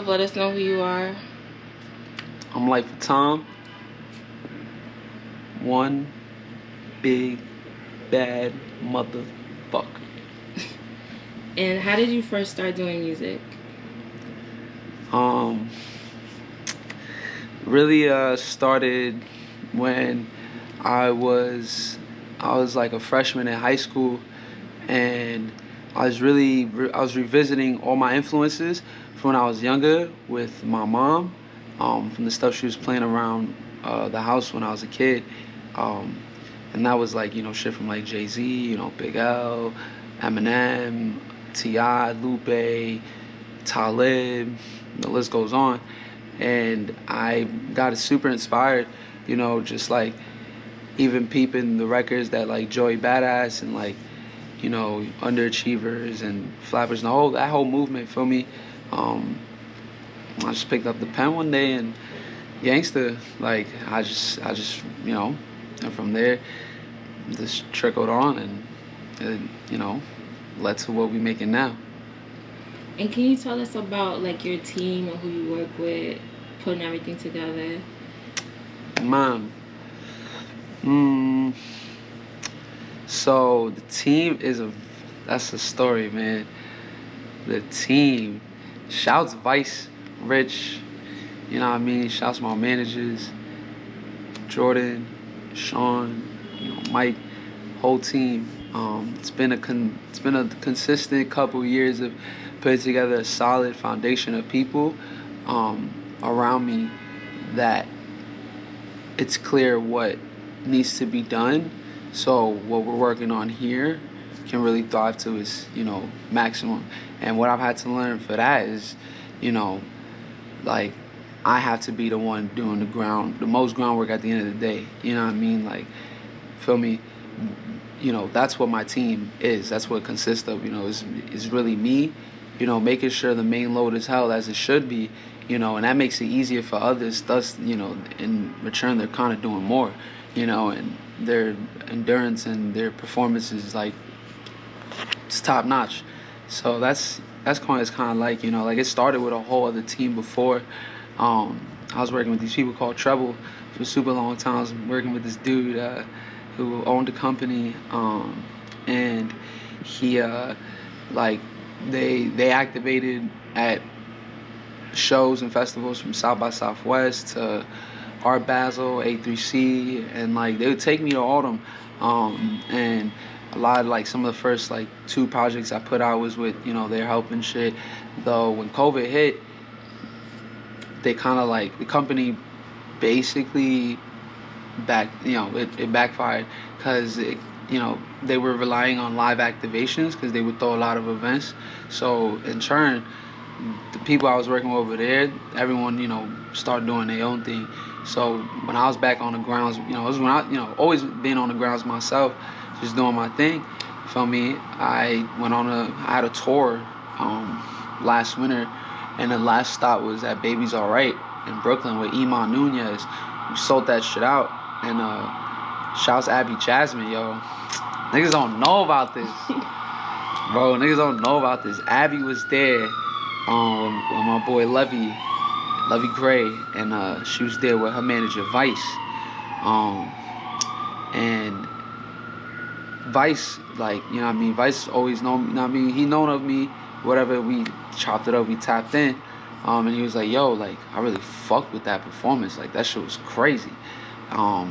Let us know who you are. I'm like Thom. One big bad motherfucker. And how did you first start doing music? Really started when I was like a freshman in high school, and I was revisiting all my influences from when I was younger with my mom, from the stuff she was playing around the house when I was a kid, and that was like, shit from like Jay-Z, Big L, Eminem, T.I., Lupe, Talib, the list goes on. And I got super inspired, just like even peeping the records that like Joey Badass and like, Underachievers and Flappers and that whole movement for me. I just picked up the pen one day and gangsta, like I just and from there this trickled on, and it, led to what we making now. And can you tell us about like your team or who you work with, putting everything together? Mom. So the team that's a story, man. The team, shouts Vice, Rich, you know what I mean? Shouts my managers, Jordan, Sean, Mike, whole team. It's been a consistent couple years of putting together a solid foundation of people around me that it's clear what needs to be done. So what we're working on here can really thrive to its maximum. And what I've had to learn for that is, like I have to be the one doing the most groundwork at the end of the day. You know what I mean? Like, feel me? That's what my team is. That's what it consists of. Is really me. Making sure the main load is held as it should be. And that makes it easier for others. Thus, in return, they're kind of doing more. And their endurance and their performance is like it's top notch. So that's kind of like like it started with a whole other team before. I was working with these people called Treble for a super long time. I was working with this dude who owned a company, and he like they activated at shows and festivals from South by Southwest to Art Basel, A3C, and like they would take me to all them, and a lot of like some of the first like 2 projects I put out was with their help and shit. Though when COVID hit, they kind of like the company basically it backfired because they were relying on live activations because they would throw a lot of events. So in turn, the people I was working with over there, everyone started doing their own thing. So when I was back on the grounds, it was when I always been on the grounds myself, just doing my thing. Feel me? I had a tour last winter, and the last stop was at Baby's Alright in Brooklyn with Iman Nunez. We sold that shit out, and shouts Abby Jasmine, yo. Niggas don't know about this. Bro, niggas don't know about this. Abby was there with my boy Levy Gray, and she was there with her manager Vice. And Vice, like, what I mean, Vice always known, what I mean, he known of me, whatever, we chopped it up, we tapped in. And he was like, yo, like, I really fucked with that performance. Like, that shit was crazy. I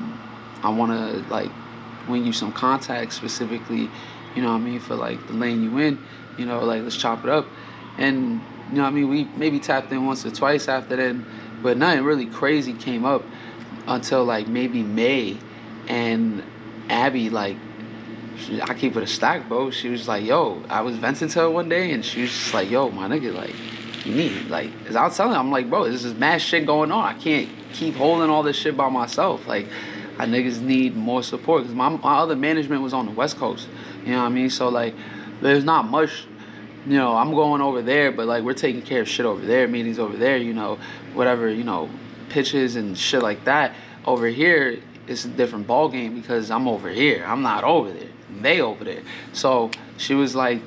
want to, like, win you some contacts specifically, what I mean, for, like, the lane you in, like, let's chop it up. And, what I mean, we maybe tapped in once or twice after that, but nothing really crazy came up until, like, maybe May. And Abby, like, I keep it a stack, bro. She was like, yo, I was venting to her one day, and she was just like, yo, my nigga, like, you need, like, as I was telling her, I'm like, bro, this is mad shit going on. I can't keep holding all this shit by myself. Like, I niggas need more support, because my other management was on the West Coast, what I mean? So, like, there's not much, I'm going over there, but, like, we're taking care of shit over there, meetings over there, whatever, pitches and shit like that. Over here, it's a different ball game because I'm over here. I'm not over there. They over there. So she was like,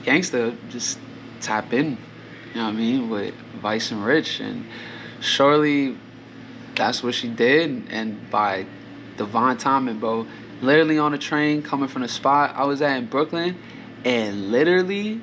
gangsta, just tap in You know what I mean? With Vice and Rich, and surely that's what she did. And by divine timing, bro, literally on a train coming from the spot I was at in Brooklyn, and literally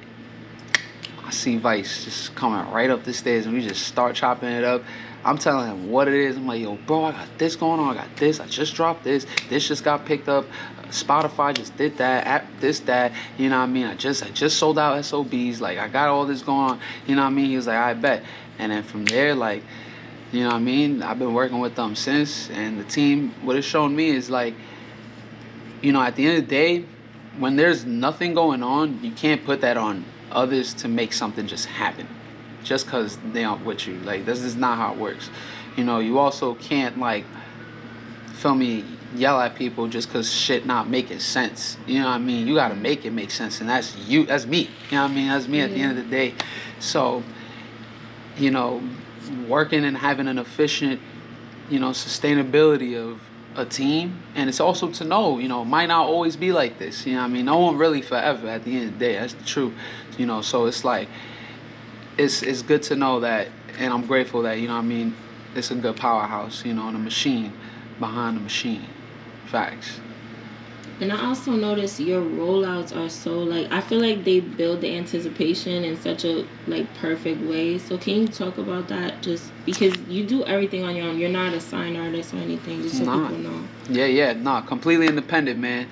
I see Vice just coming right up the stairs, and we just start chopping it up. I'm telling him what it is. I'm like, yo, bro, I got this going on. I got this. I just dropped this. This just got picked up. Spotify just did that. App this, that. You know what I mean? I just sold out SOBs. Like, I got all this going on. You know what I mean? He was like, I bet. And then from there, like, you know what I mean? I've been working with them since. And the team, what it's shown me is like, you know, at the end of the day, when there's nothing going on, you can't put that on others to make something just happen just because they aren't with you. Like, this is not how it works. You know, you also can't, like, feel me, yell at people just because shit not making sense. You know what I mean? You got to make it make sense, and that's you. That's me. You know what I mean? That's me at the end of the day. So, you know, working and having an efficient, you know, sustainability of a team, and it's also to know, you know, it might not always be like this. You know what I mean? No one really forever at the end of the day. That's the truth. You know, so it's like, it's good to know that, and I'm grateful that, you know what I mean, it's a good powerhouse, you know, and a machine behind the machine. Facts. And I also noticed your rollouts are so, like, I feel like they build the anticipation in such a, like, perfect way. So can you talk about that? Just because you do everything on your own. You're not a signed artist or anything, just so people know. Yeah, completely independent, man.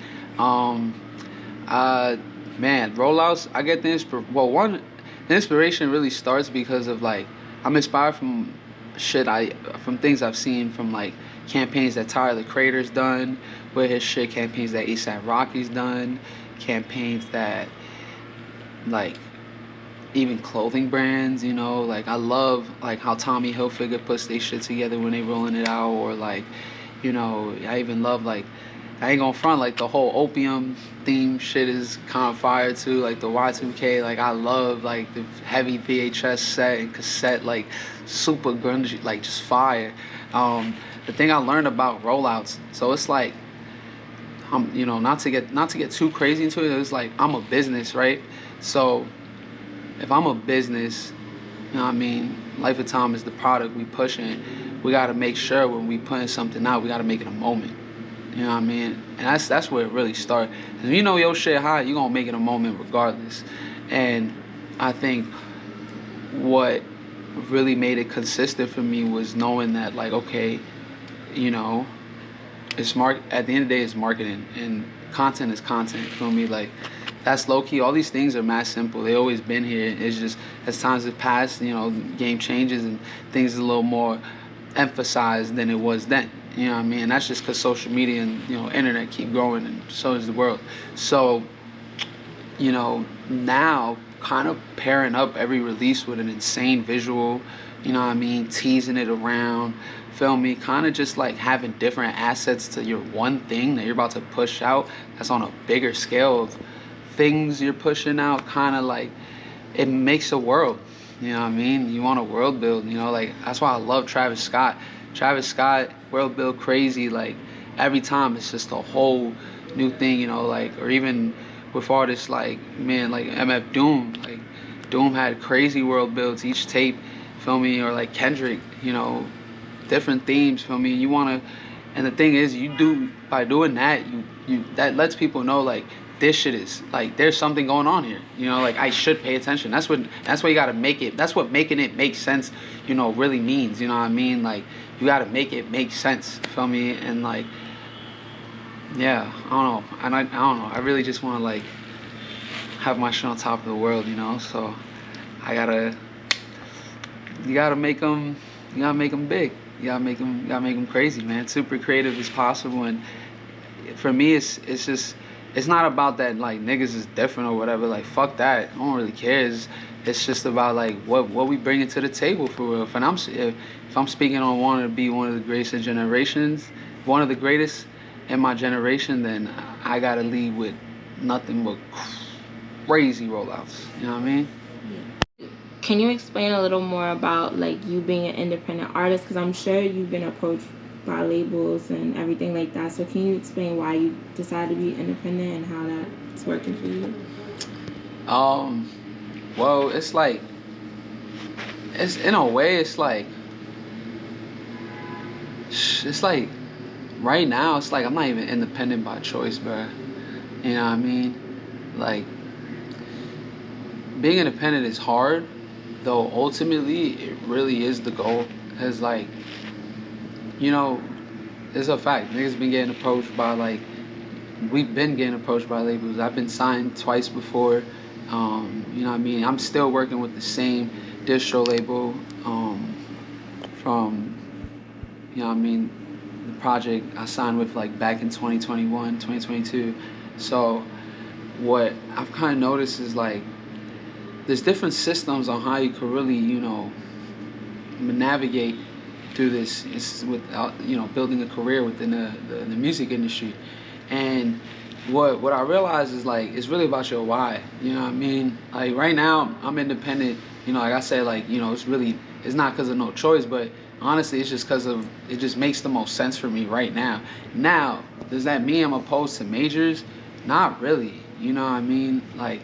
Man, rollouts, I get the the inspiration really starts because of, like, I'm inspired from from things I've seen from, like, campaigns that Tyler the Creator's done with his shit, campaigns that ASAP Rocky's done, campaigns that, like, even clothing brands, you know, like, I love, like, how Tommy Hilfiger puts their shit together when they rolling it out, or, like, you know, I even love, like, I ain't gonna front, like, the whole opium theme shit is kind of fire too, like the Y2K, like, I love, like, the heavy VHS set and cassette, like, super grungy, like, just fire. The thing I learned about rollouts, so it's like, you know, not to get too crazy into it, it's like, I'm a business, right? So if I'm a business, you know what I mean, Life of Thom is the product we pushing. We gotta make sure when we putting something out, we gotta make it a moment. You know what I mean? And that's where it really starts. Cause you know your shit hot, you gonna make it a moment regardless. And I think what really made it consistent for me was knowing that, like, okay, you know, at the end of the day, it's marketing, and content is content. You feel me? Like, that's low key. All these things are mad simple. They always been here. It's just as times have passed, you know, game changes and things are a little more emphasized than it was then. You know what I mean? And that's just because social media and, you know, internet keep growing, and so is the world. So, you know, now kind of pairing up every release with an insane visual, you know what I mean, teasing it around, feel me, kind of just like having different assets to your one thing that you're about to push out that's on a bigger scale of things you're pushing out, kind of like, it makes a world. You know what I mean? You want a world build, you know, like, that's why I love Travis Scott. Travis Scott, world build crazy, like, every time it's just a whole new thing, you know, like, or even with artists like, man, like MF Doom, like, Doom had crazy world builds each tape, feel me, or like Kendrick, you know, different themes, feel me, you want to, and the thing is, by doing that, you that lets people know, like, this shit is, like, there's something going on here, you know, like, I should pay attention. That's what you gotta make it, that's what making it make sense, you know, really means, you know what I mean? Like, you gotta make it make sense, feel me? And, like, yeah, I don't know, and I don't know, I really just want to, like, have my shit on top of the world, you know, so you gotta make them big, you gotta make them crazy, man, super creative as possible. And for me, it's just, it's not about that, like, niggas is different or whatever. Like, fuck that. I don't really care. It's just about, like, what we bringing to the table for real. If I'm speaking on wanting to be one of the greatest generations, one of the greatest in my generation, then I gotta lead with nothing but crazy rollouts. You know what I mean? Can you explain a little more about, like, you being an independent artist? Because I'm sure you've been approached by labels and everything like that. So can you explain why you decided to be independent and how that's working for you? Well, it's like, it's in a way, it's like right now, it's like I'm not even independent by choice, bro. You know what I mean? Like, being independent is hard, though ultimately it really is the goal. It's like, you know, it's a fact. Niggas been getting approached by, like, we've been getting approached by labels. I've been signed twice before. You know what I mean? I'm still working with the same distro label from, you know what I mean, the project I signed with, like, back in 2021, 2022. So what I've kind of noticed is, like, there's different systems on how you could really, you know, navigate through this without, you know, building a career within the music industry. And what I realize is, like, it's really about your why. You know what I mean? Like, right now I'm independent. You know, like I said, like, you know, it's not because of no choice, but honestly it's just because of, it just makes the most sense for me right now. Now, does that mean I'm opposed to majors? Not really. You know what I mean? Like,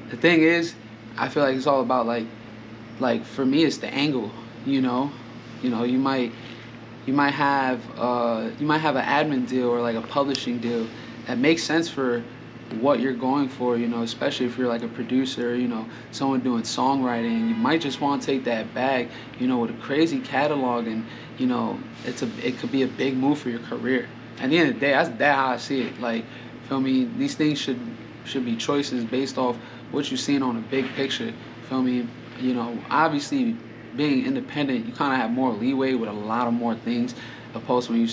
the thing is, I feel like it's all about, like for me it's the angle. You know, you might have an admin deal or like a publishing deal that makes sense for what you're going for, you know, especially if you're like a producer, you know, someone doing songwriting. You might just want to take that bag, you know, with a crazy catalog, and, you know, it could be a big move for your career. At the end of the day, that's how I see it. Like, feel me, these things should be choices based off what you're seeing on a big picture. Feel me? You know, obviously being independent, you kind of have more leeway with a lot of more things, opposed to when you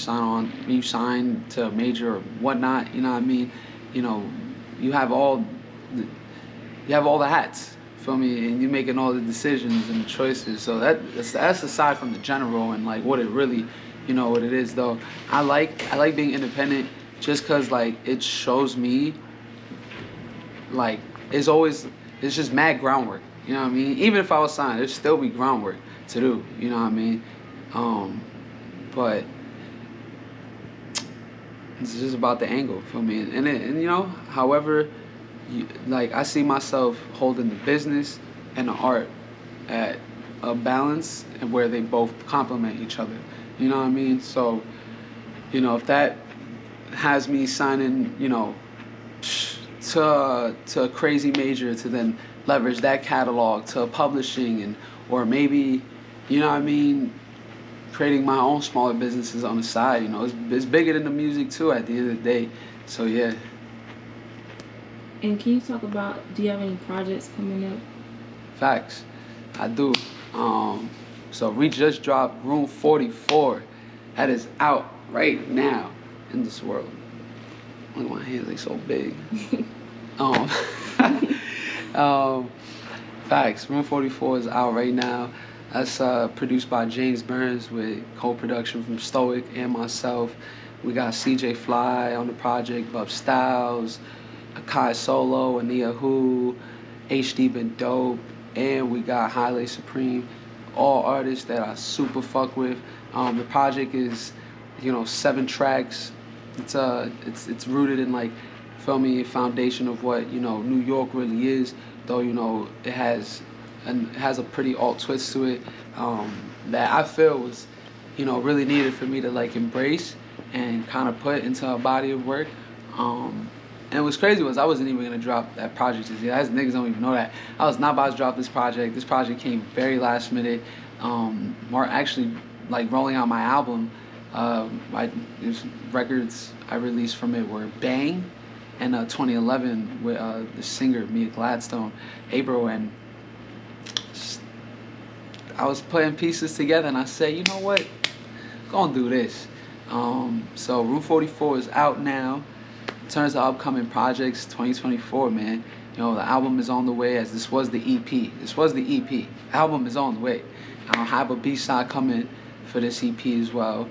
sign to a major or whatnot. You know what I mean? You know, you have all the hats. Feel me? And you're making all the decisions and the choices. So that's aside from the general and, like, what it really, you know, what it is. Though I like being independent just because, like, it shows me, like, it's just mad groundwork. You know what I mean? Even if I was signed, there'd still be groundwork to do. You know what I mean? But it's just about the angle for me. And you know, however, like, I see myself holding the business and the art at a balance, and where they both complement each other. You know what I mean? So, you know, if that has me signing, you know, to a crazy major to then leverage that catalog to publishing, and or maybe, you know what I mean, creating my own smaller businesses on the side. You know, it's bigger than the music too at the end of the day. So yeah. And can you talk about, do you have any projects coming up? Facts, I do. So we just dropped Room 44. That is out right now in this world. Look at my hands, they so big. Facts. Room 44 is out right now. That's produced by James Burns with co-production from Stoic and myself. We got CJ Fly on the project, Bub Styles, Akai Solo, Ania Who, HD Been Dope, and we got Highlight Supreme. All artists that I super fuck with. The project is, you know, 7 tracks. It's rooted in, like, feel me, foundation of what, you know, New York really is. Though, you know, it has a pretty alt twist to it, that I feel was, you know, really needed for me to, like, embrace and kind of put into a body of work. And what's crazy was I wasn't even gonna drop that project this year. Niggas don't even know that. I was not about to drop this project. This project came very last minute. More actually, like, rolling out my album. There's records I released from it were Bang, and 2011 with the singer Mia Gladstone, April, and I was putting pieces together, and I said, you know what, gonna do this. So Room 44 is out now. In terms of upcoming projects, 2024, man. You know, the album is on the way, as this was the EP. Album is on the way. I'll have a B-side coming for this EP as well.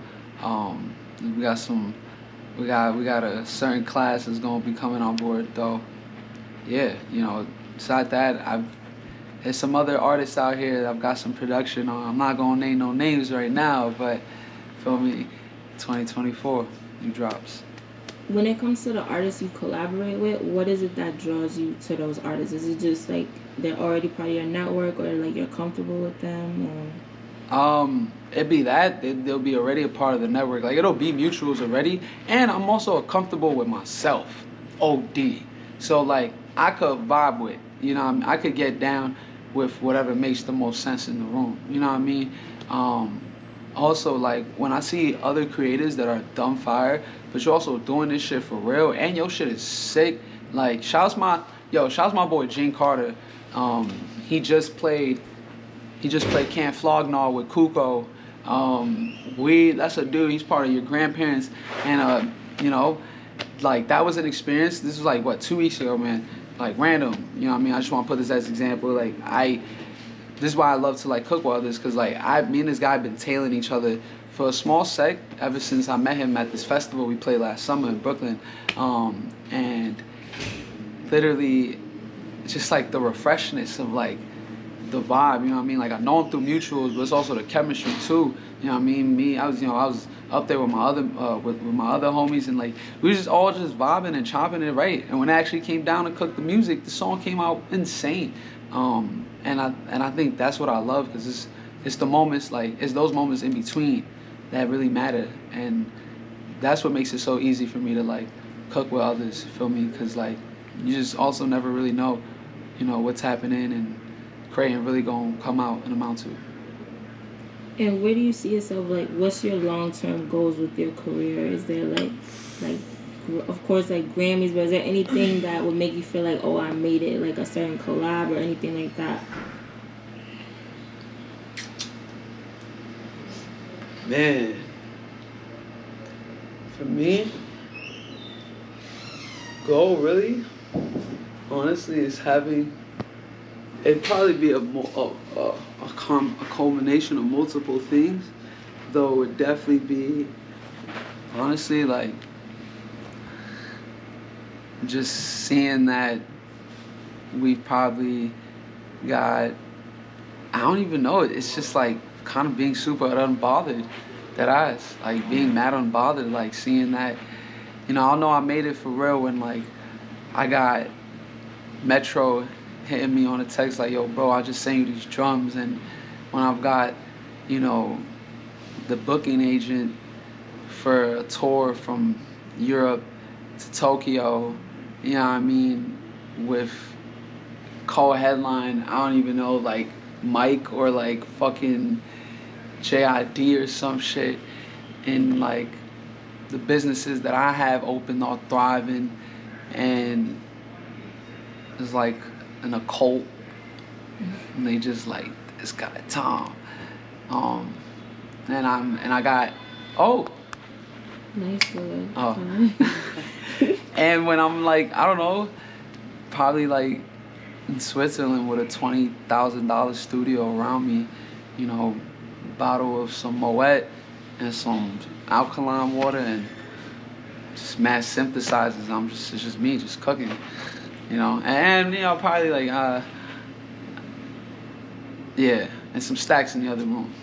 We got a certain class that's gonna be coming on board, though. Yeah, you know, besides that, there's some other artists out here that I've got some production on. I'm not gonna name no names right now, but feel me, 2024, new drops. when it comes to the artists you collaborate with, what is it that draws you to those artists? Is it just like they're already part of your network, or like you're comfortable with them, or? It'd be that they'll be already a part of the network. Like it'll be mutuals already, and I'm also comfortable with myself. OD. So like I could vibe with, you know what I mean? I could get down with whatever makes the most sense in the room. You know what I mean? Um, Also like when I see other creators that are dumb fire, but you're also doing this shit for real, and your shit is sick. Like shouts my boy Gene Carter. Um, he just played Can't Flog Gnaw with Kuko. That's a dude. He's part of your grandparents, and you know, like that was an experience. This was like what 2 weeks ago, man. Like random, you know what I mean? I just want to put this as an example. This is why I love to like cook with others, cause like me and this guy have been tailing each other for a small sec ever since I met him at this festival we played last summer in Brooklyn, and literally, just like the refreshness of like the vibe, you know what I mean? Like I know him through mutuals, but it's also the chemistry too. You know what I mean? I was up there with my other with my other homies, and like we was just all just vibing and chopping it right. And when it actually came down to cook the music, the song came out insane. And I think that's what I love, because it's the moments, like it's those moments in between that really matter, and that's what makes it so easy for me to like cook with others. Feel me? Because like you just also never really know, you know, what's happening and creating really gonna come out and amount to. And where do you see yourself? Like, what's your long term goals with your career? Is there like, of course, like Grammys, but is there anything that would make you feel like, oh, I made it, like a certain collab or anything like that? Man, for me, goal really, honestly, is having. It'd probably be a culmination of multiple things, though it would definitely be, honestly, like just seeing that we've probably got, I don't even know, it's just like kind of being super unbothered, that eyes, like being mad unbothered, like seeing that, you know, I know I made it for real when like I got Metro hitting me on a text like, yo, bro, I just sent you these drums. And when I've got, you know, the booking agent for a tour from Europe to Tokyo, you know what I mean, with co-headline, I don't even know, like Mike or like fucking JID or some shit, and like the businesses that I have open are thriving, and it's like an occult, and they just like this guy Thom, and I got oh Nice one. and when I'm like, I don't know, probably like in Switzerland with a $20,000 studio around me, you know, bottle of some Moet and some alkaline water and just mad synthesizers. It's just me just cooking, you know, and you know, probably like yeah, and some stacks in the other room.